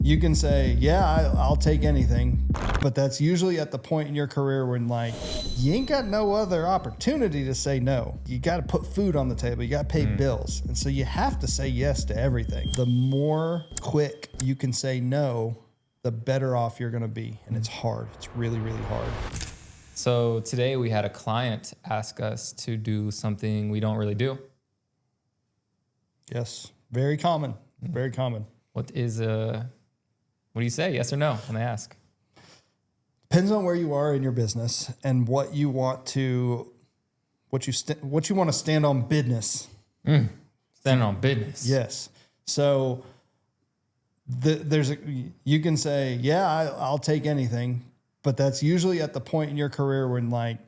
you can say, yeah, I'll take anything, but that's usually at the point in your career when like you ain't got no other opportunity to say no. You got to put food on the table. You got to pay bills. And so you have to say yes to everything. The more quick you can say no, the better off you're going to be. And it's hard. It's really, really hard. So today we had a client ask us to do something we don't really do. Yes. Very common. Very common. What do you say? Yes or no when they ask? Depends on where you are in your business and what you want to, what you want to stand on business. Stand on business. Yes. So you can say, yeah, I'll take anything, but that's usually at the point in your career when like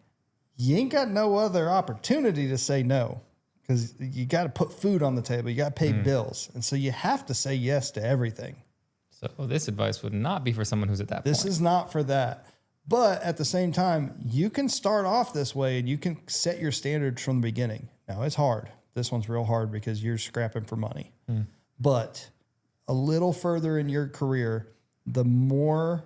you ain't got no other opportunity to say no because you got to put food on the table. You got to pay bills. And so you have to say yes to everything. So this advice would not be for someone who's at that point. This is not for that. But at the same time, you can start off this way and you can set your standards from the beginning. Now, it's hard. This one's real hard because you're scrapping for money. But a little further in your career, the more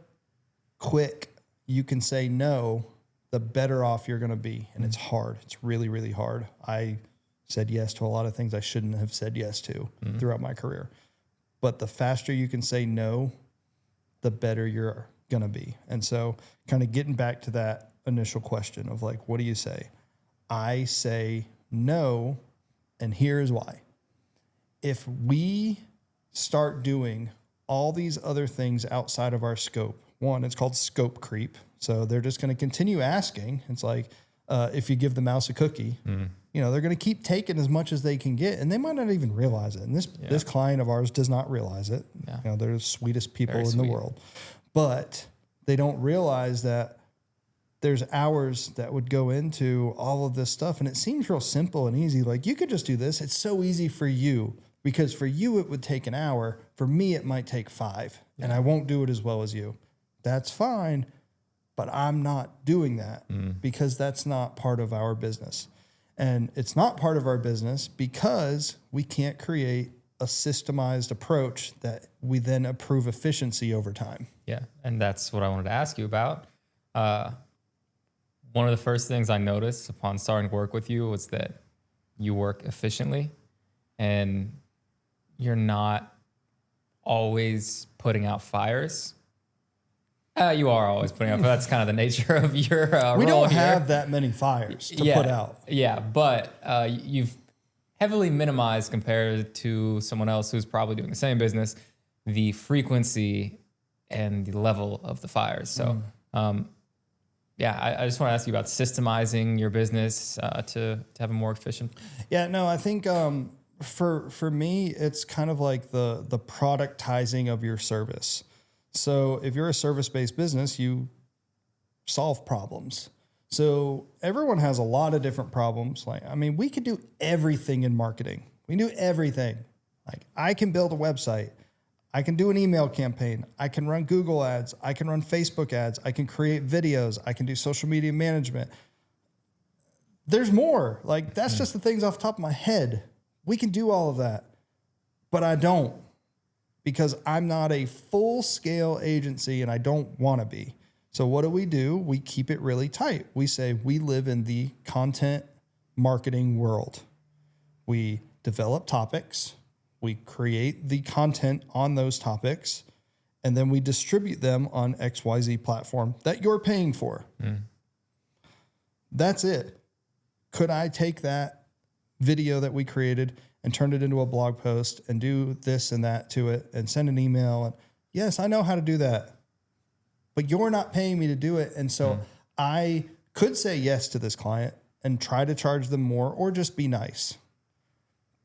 quick you can say no, the better off you're going to be. And it's hard. It's really, really hard. I said yes to a lot of things I shouldn't have said yes to throughout my career. But the faster you can say no, the better you're going to be. And so kind of getting back to that initial question of like, what do you say? I say no, and here's why. If we start doing all these other things outside of our scope, one, it's called scope creep. So they're just going to continue asking. It's like if you give the mouse a cookie, they're going to keep taking as much as they can get, and they might not even realize it. And this client of ours does not realize it. Yeah. They're the sweetest people in the world. But they don't realize that there's hours that would go into all of this stuff. And it seems real simple and easy. Like, you could just do this. It's so easy for you because for you, it would take an hour. For me, it might take 5 and I won't do it as well as you. That's fine. But I'm not doing that because that's not part of our business. And it's not part of our business because we can't create a systemized approach that we then approve efficiency over time. Yeah, and that's what I wanted to ask you about. One of the first things I noticed upon starting to work with you was that you work efficiently and you're not always putting out fires. You are always putting out, but that's kind of the nature of your role. We don't here. have that many fires to put out. Yeah, but you've heavily minimized compared to someone else who's probably doing the same business, the frequency and the level of the fires. So, I just want to ask you about systemizing your business to have a more efficient. Yeah, no, I think for me, it's kind of like the productizing of your service. So if you're a service-based business, you solve problems. So everyone has a lot of different problems. We could do everything in marketing. We can do everything. Like, I can build a website. I can do an email campaign. I can run Google ads. I can run Facebook ads. I can create videos. I can do social media management. There's more. Like, that's just the things off the top of my head. We can do all of that, but I don't, because I'm not a full-scale agency and I don't want to be. So what do? We keep it really tight. We say we live in the content marketing world. We develop topics, we create the content on those topics, and then we distribute them on XYZ platform that you're paying for. That's it. Could I take that video that we created and turn it into a blog post and do this and that to it and send an email? And yes, I know how to do that, but you're not paying me to do it. And so I could say yes to this client and try to charge them more or just be nice,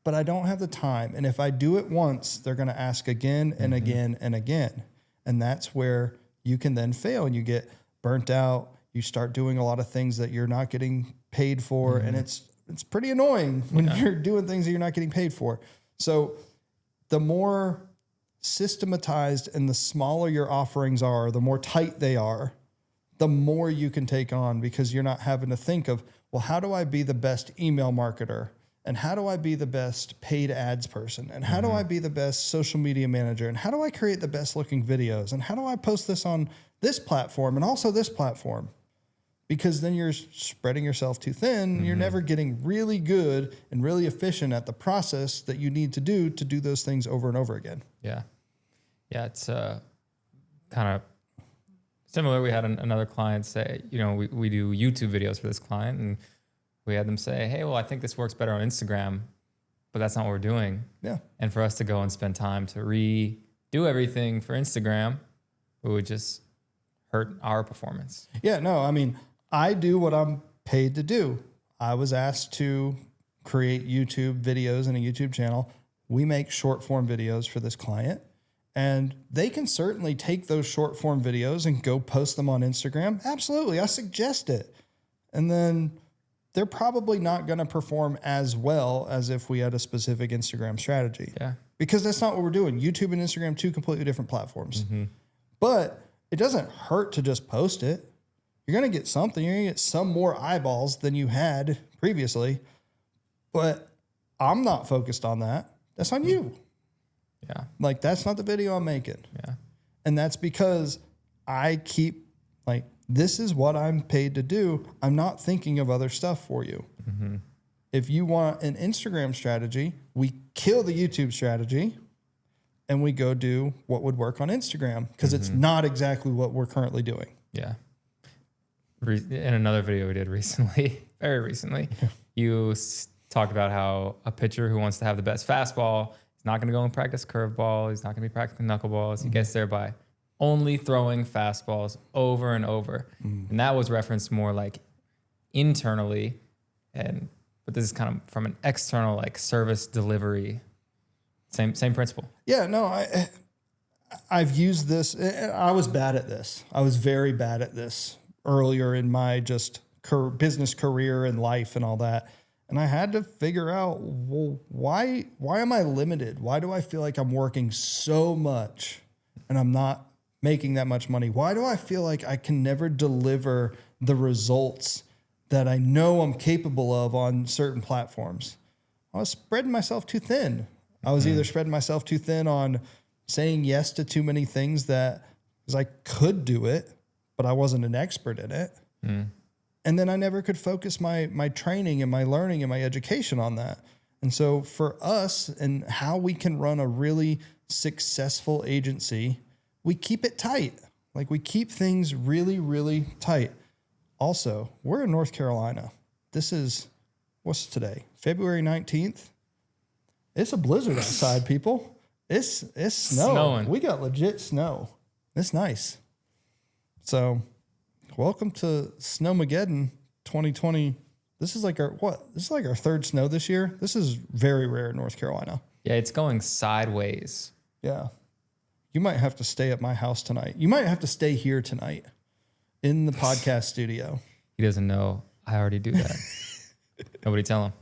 but I don't have the time. And if I do it once, they're going to ask again and again and again. And that's where you can then fail and you get burnt out. You start doing a lot of things that you're not getting paid for. And it's pretty annoying when you're doing things that you're not getting paid for. So the more systematized and the smaller your offerings are, the more tight they are, the more you can take on, because you're not having to think of, well, how do I be the best email marketer? And how do I be the best paid ads person? And how do I be the best social media manager? And how do I create the best looking videos? And how do I post this on this platform and also this platform? Because then you're spreading yourself too thin. You're never getting really good and really efficient at the process that you need to do those things over and over again. Yeah. Yeah. It's kind of similar. We had another client say, we do YouTube videos for this client, and we had them say, hey, well, I think this works better on Instagram, but that's not what we're doing. Yeah. And for us to go and spend time to redo everything for Instagram, it would just hurt our performance. Yeah, no, I mean, I do what I'm paid to do. I was asked to create YouTube videos and a YouTube channel. We make short form videos for this client, and they can certainly take those short form videos and go post them on Instagram. Absolutely. I suggest it. And then they're probably not going to perform as well as if we had a specific Instagram strategy. Yeah. Because that's not what we're doing. YouTube and Instagram, two completely different platforms. But it doesn't hurt to just post it. You're going to get something. You're going to get some more eyeballs than you had previously. But I'm not focused on that. That's on you. Yeah. Like, that's not the video I'm making. Yeah. And that's because I keep, like, this is what I'm paid to do. I'm not thinking of other stuff for you. If you want an Instagram strategy, we kill the YouTube strategy and we go do what would work on Instagram, because it's not exactly what we're currently doing. Yeah. In another video we did recently, very recently, you talked about how a pitcher who wants to have the best fastball is not going to go and practice curveball. He's not going to be practicing knuckleballs. He gets there by only throwing fastballs over and over. And that was referenced more like internally, but this is kind of from an external, like, service delivery. Same principle. Yeah, no, I've used this. I was bad at this. I was very bad at this earlier in my just business career and life and all that. And I had to figure out, well, why am I limited? Why do I feel like I'm working so much and I'm not making that much money? Why do I feel like I can never deliver the results that I know I'm capable of on certain platforms? I was spreading myself too thin. I was either spreading myself too thin on saying yes to too many things because I could do it, but I wasn't an expert in it. And then I never could focus my training and my learning and my education on that. And so for us and how we can run a really successful agency, we keep it tight. Like, we keep things really, really tight. Also, we're in North Carolina. This is, what's today? February 19th. It's a blizzard outside, people. It's snowing. We got legit snow. It's nice. So, welcome to Snowmageddon 2020. This is like This is like our third snow this year. This is very rare in North Carolina. Yeah, it's going sideways. Yeah. You might have to stay at my house tonight. You might have to stay here tonight in the podcast studio. He doesn't know I already do that. Nobody tell him.